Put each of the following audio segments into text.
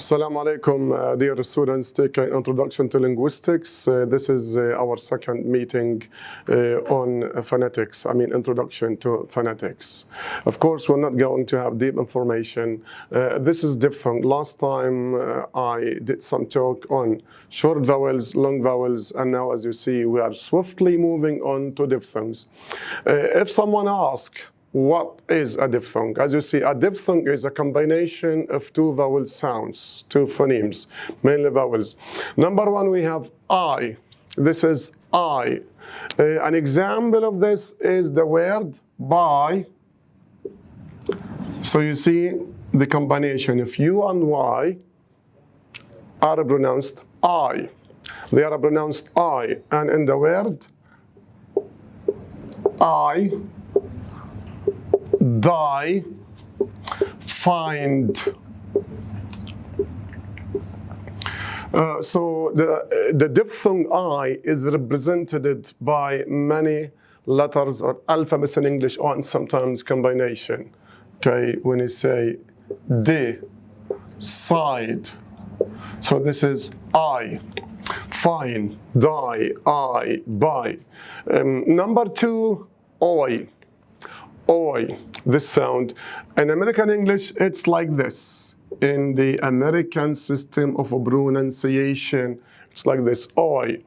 Assalamu alaikum, dear students taking Introduction to Linguistics. This is our second meeting on phonetics, Introduction to Phonetics. Of course, we're not going to have deep information. This is different. Last time I did some talk on short vowels, long vowels, and now as you see, we are swiftly moving on to diphthongs. If someone asks, what is a diphthong? As you see, a diphthong is a combination of two vowel sounds, two phonemes, mainly vowels. Number one, we have I. This is I. An example of this is the word by. So you see the combination of U and Y are pronounced I. They are pronounced I. And in the word I, die, find. So the diphthong I is represented by many letters or alphabets in English, and sometimes combination. Okay, when you say de, side. So this is I, find, die, I, buy. Number two, oi. Oi, this sound. In American English, it's like this. In the American system of pronunciation, it's like this, oi.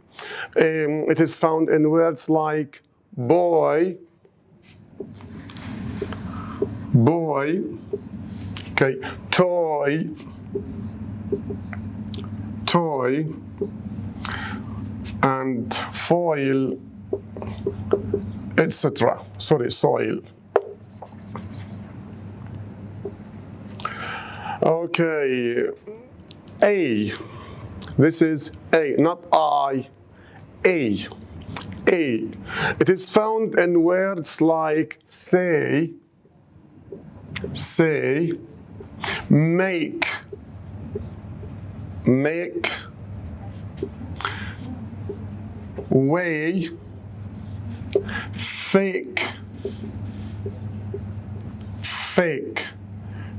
It is found in words like boy, boy, okay, toy, toy, and foil, etc. Sorry, soil. Okay, A. This is A, not I. A. A. It is found in words like say, say, make, make, way, fake, fake,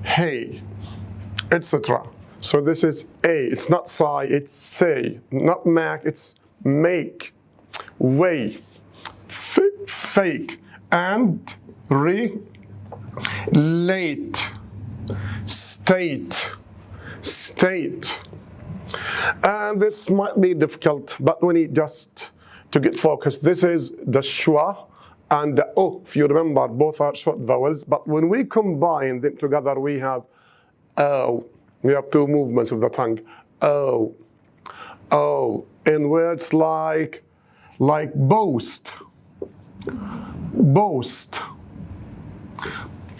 hey, etc. So this is A. It's not sigh, it's say. Not make, it's make, way, fake, and late, state, state. And this might be difficult, but we need just to get focused. This is the schwa and the o. If you remember, both are short vowels, but when we combine them together, we have oh. We have two movements of the tongue. Oh. Oh. In words like boast. Boast.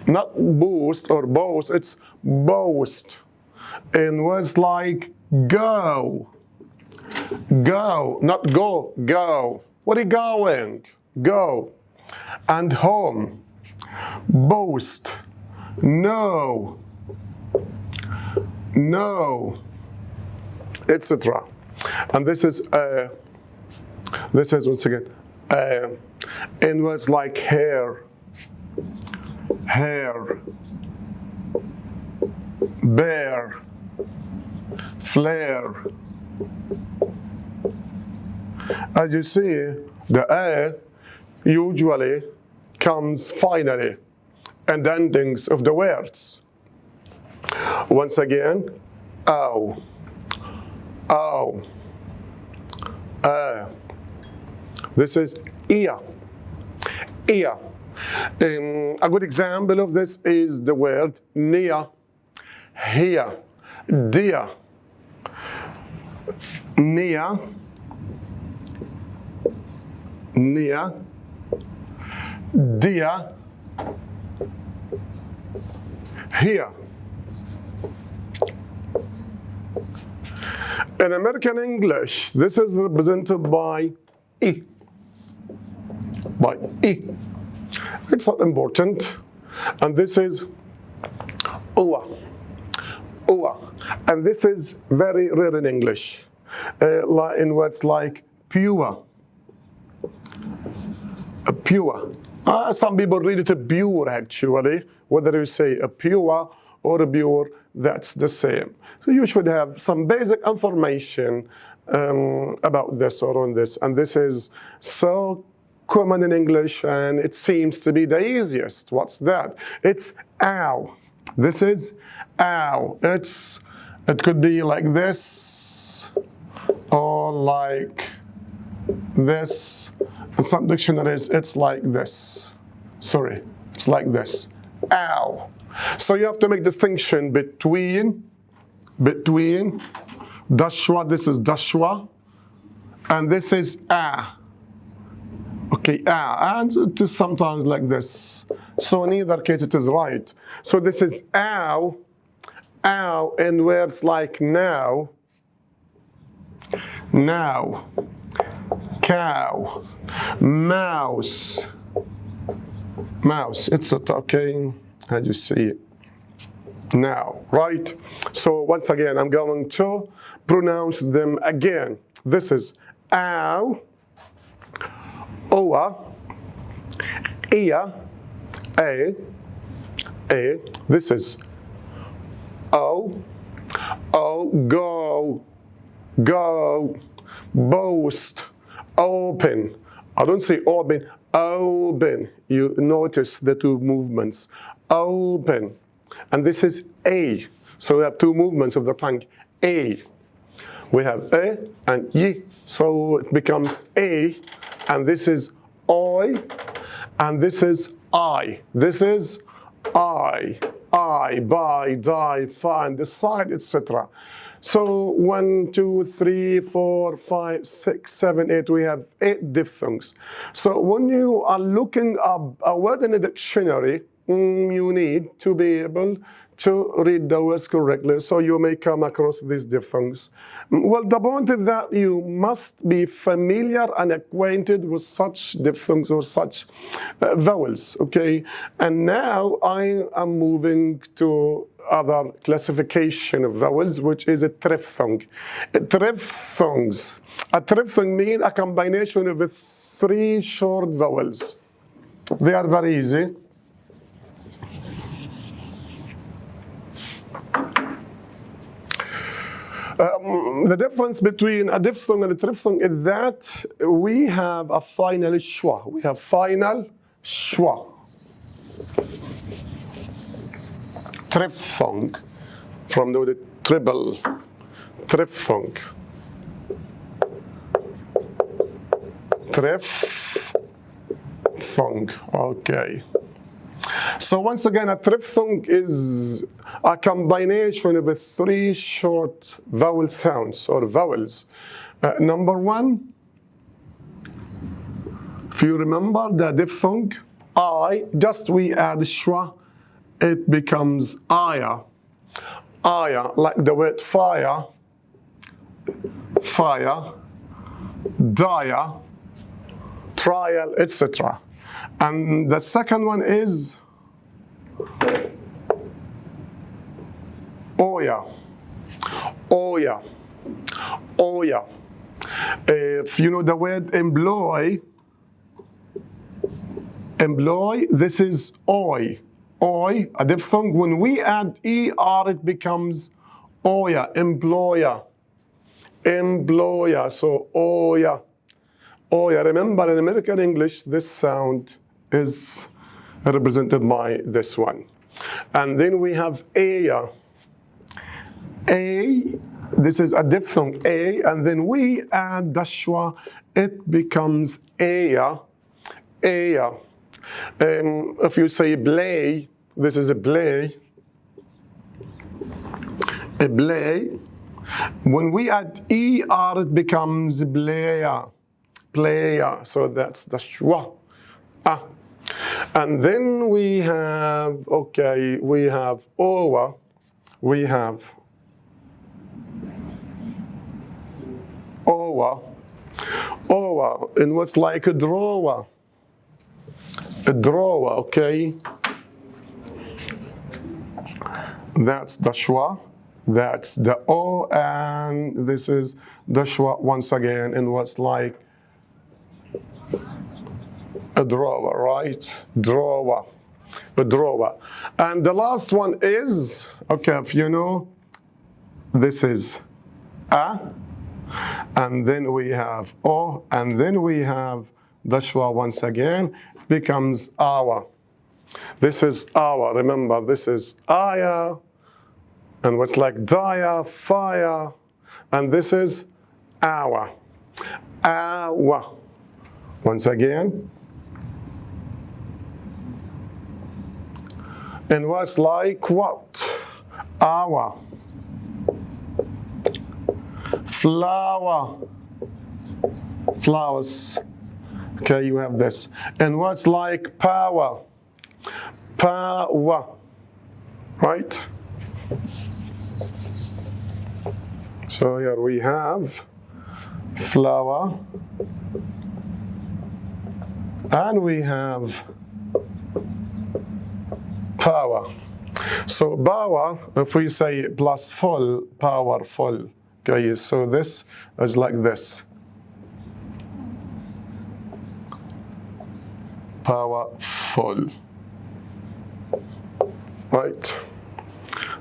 Not boost or boast, it's boast. In words like go. Go. Not go, go. Where are you going? Go. And home. Boast. No. No, etc. And this is once again in words like hair, hair, bear, flare. As you see, the A usually comes finally and the endings of the words. Once again, oh, oh, this is ear, ear. A good example of this is the word near, here, dear, near, near, dear, here. In American English, this is represented by E. By E. It's not important. And this is ua. Ua. And this is very rare in English. In words like pure. Pure. Some people read it pure actually, whether you say a pure or pure, that's the same. So you should have some basic information about this or on this. And this is so common in English, and it seems to be the easiest. What's that? It's ow. This is ow. It could be like this or like this. In some dictionaries, it's like this. Sorry, it's like this. Ow. So you have to make distinction between dashwa, this is dashwa, and this is ah. Okay, ah, and it is sometimes like this. So in either case, it is right. So this is ow, ow, and words like now, now, cow, mouse, mouse, etc. Okay, as you see it now, right? So once again, I'm going to pronounce them again. This is ow, oa, ia, a. This is o, go, boast, open. I don't say open, open. You notice the two movements, open. And this is a. So we have two movements of the tongue, a. We have a and y. So it becomes a. And this is oi. And this is I. This is I, buy, die, find, decide, etc. So 1, 2, 3, 4, 5, 6, 7, 8, we have 8 diphthongs. So when you are looking up a word in a dictionary, you need to be able to read the words correctly, so you may come across these diphthongs. Well, the point is that you must be familiar and acquainted with such diphthongs or such vowels, okay? And now I am moving to other classification of vowels, which is a triphthong. Triphthongs. A triphthong means a combination of 3 short vowels. They are very easy. The difference between a diphthong and a triphthong is that we have a final schwa. We have final schwa. Triphthong, from the word triple, triphthong. Triphthong, okay. So once again, a triphthong is a combination of 3 short vowel sounds or vowels. Number 1, if you remember the diphthong, I, just we add schwa, it becomes aya. Aya, like the word fire, fire, dia, trial, etc. And the second one is oya, oya, oya. If you know the word employ, employ, this is oi. Oi, a diphthong. When we add er, it becomes oya, employer, employer. So oya, oya. Remember, in American English, this sound is represented by this one. And then we have aya. A, this is a diphthong, a, and then we add dashwa, it becomes aya, aya. If you say blay, this is a blay, a blay. When we add er, it becomes blaya, playa. So that's dashwa. Ah. And then we have, okay, we have owa, we have owa, owa, and what's like a drawer, okay? That's the schwa, that's the o, and this is the schwa once again, and what's like a drawer, right? Drawer. drawer. And the last one is, okay, if you know, this is a, and then we have o, and then we have the schwa once again, becomes our. This is our, remember, this is aya, and what's like dia, fire, and this is our. Our. Once again. And what's like what? Our. Flower. Flowers. Okay, you have this. And what's like power? Power. Right? So here we have flower. And we have power. So power, if we say plus full, powerful. Okay, so this is like this. Powerful. Right.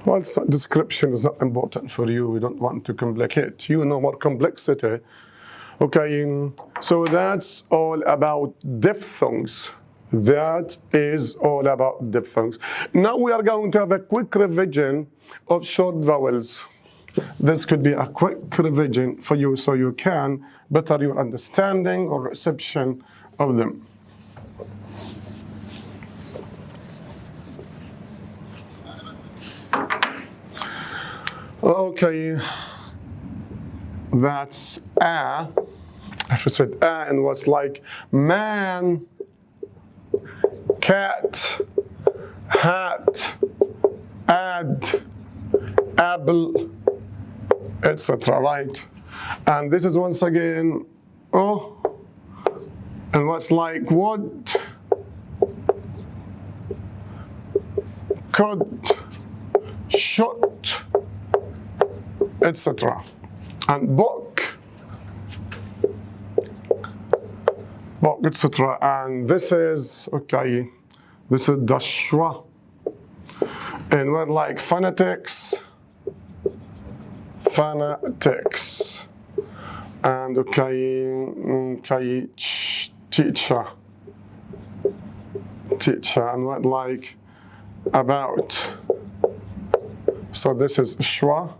Well, description is not important for you. We don't want to complicate. You know more complexity. Okay, so that's all about diphthongs. That is all about diphthongs. Now we are going to have a quick revision of short vowels. This could be a quick revision for you so you can better your understanding or reception of them. Okay, that's a. If I said a and was like man, cat, hat, add, apple, etc. Right? And this is once again oh, and what's like would, could, should, etc. And book, etc. And this is, okay, this is the schwa. And we're like phonetics, phonetics. And okay, teacher, and what like about. So this is schwa,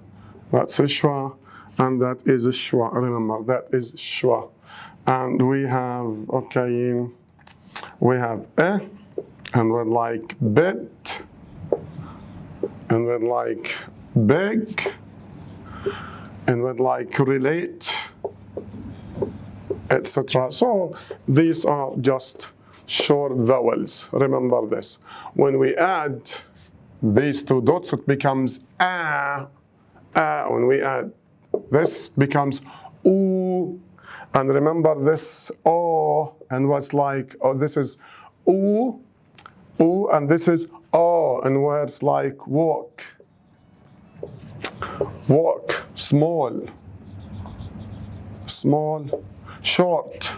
that's a schwa, and that is a schwa. Remember, that is schwa. And we have, okay, we have a, and we're like bit, and we're like big, and we're like relate, etc. So these are just short vowels. Remember this. When we add these two dots, it becomes a. When we add this, becomes oo. And remember this o, and what's like, oh, this is oo, and this is o, and words like walk, walk, small, short.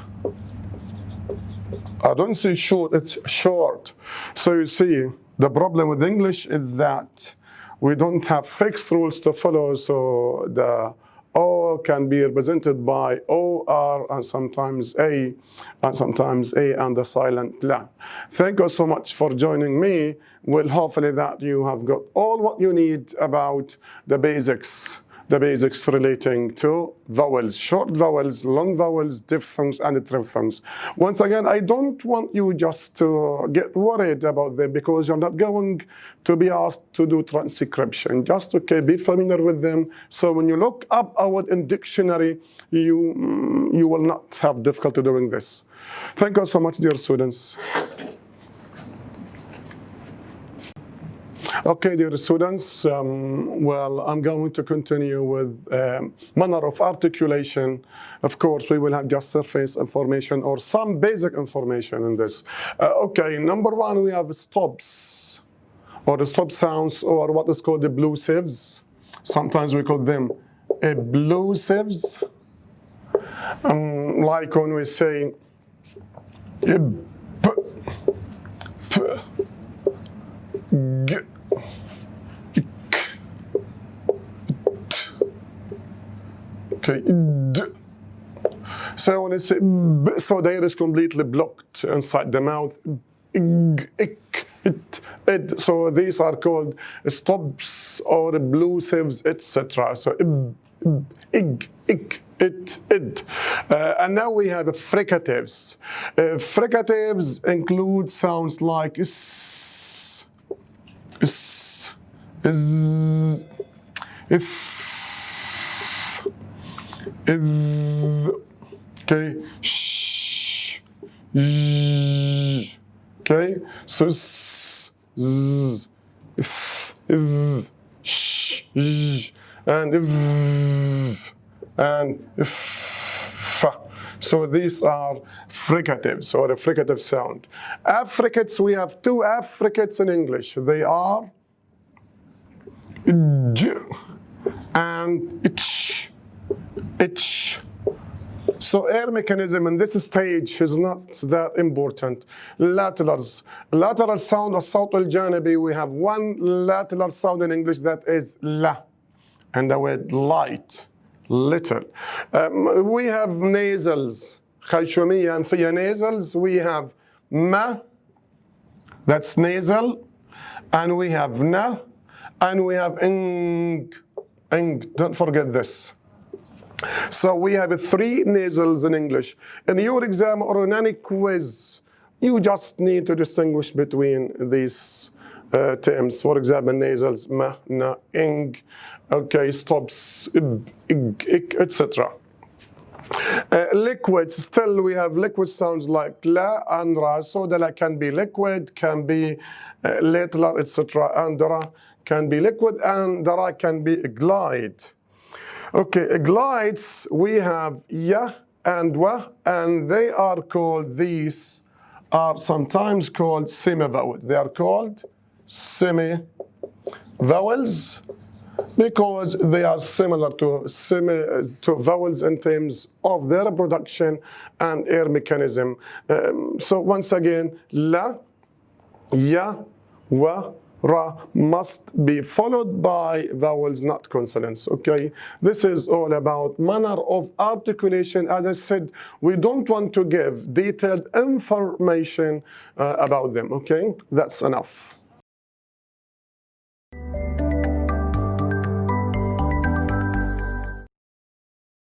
I don't say short, it's short. So you see, the problem with English is that we don't have fixed rules to follow, so the O can be represented by OR and sometimes A and the silent La. Thank you so much for joining me. Well, hopefully that you have got all what you need about the basics relating to vowels, short vowels, long vowels, diphthongs, and triphthongs. Once again, I don't want you just to get worried about them because you're not going to be asked to do transcription. Just, okay, be familiar with them. So when you look up a word in dictionary, you will not have difficulty doing this. Thank you so much, dear students. Okay, dear students, well, I'm going to continue with manner of articulation. Of course, we will have just surface information or some basic information in this. Okay, number one, we have stops, or the stop sounds, or what is called the plosives. Sometimes we call them plosives. Like when we say p, one is b, so the air is completely blocked inside the mouth. Ig, ik, it, id. So these are called stops or plosives, etc. So ig, ik, it, id. And now we have fricatives. Fricatives include sounds like s, is, if, okay, sh, okay, so s, z, if, sh, and if. So these are fricatives or a fricative sound. Affricates, we have two affricates in English. They are j and itch, itch. So air mechanism in this stage is not that important. Laterals. Lateral sound, الصوت الجانبي, we have one lateral sound in English that is la. And the word light, little. We have nasals. خيشومية أنفية nasals. We have ma, that's nasal. And we have na. And we have ing. Don't forget this. So we have three nasals in English. In your exam or in any quiz, you just need to distinguish between these terms. For example, nasals, ma, na, ing, okay, stops, ib, ig, ik, etc. Liquids, still we have liquid sounds like la and ra. So the la can be liquid, can be lateral, etc. And the ra can be liquid, and the ra can be glide. Okay, glides, we have ya and wa, and they are called, these are sometimes called semi-vowel. They are called semi-vowels because they are similar to vowels in terms of their production and air mechanism. So once again, la, ya, wa, ra must be followed by vowels, not consonants, okay? This is all about manner of articulation. As I said, we don't want to give detailed information about them, okay? That's enough.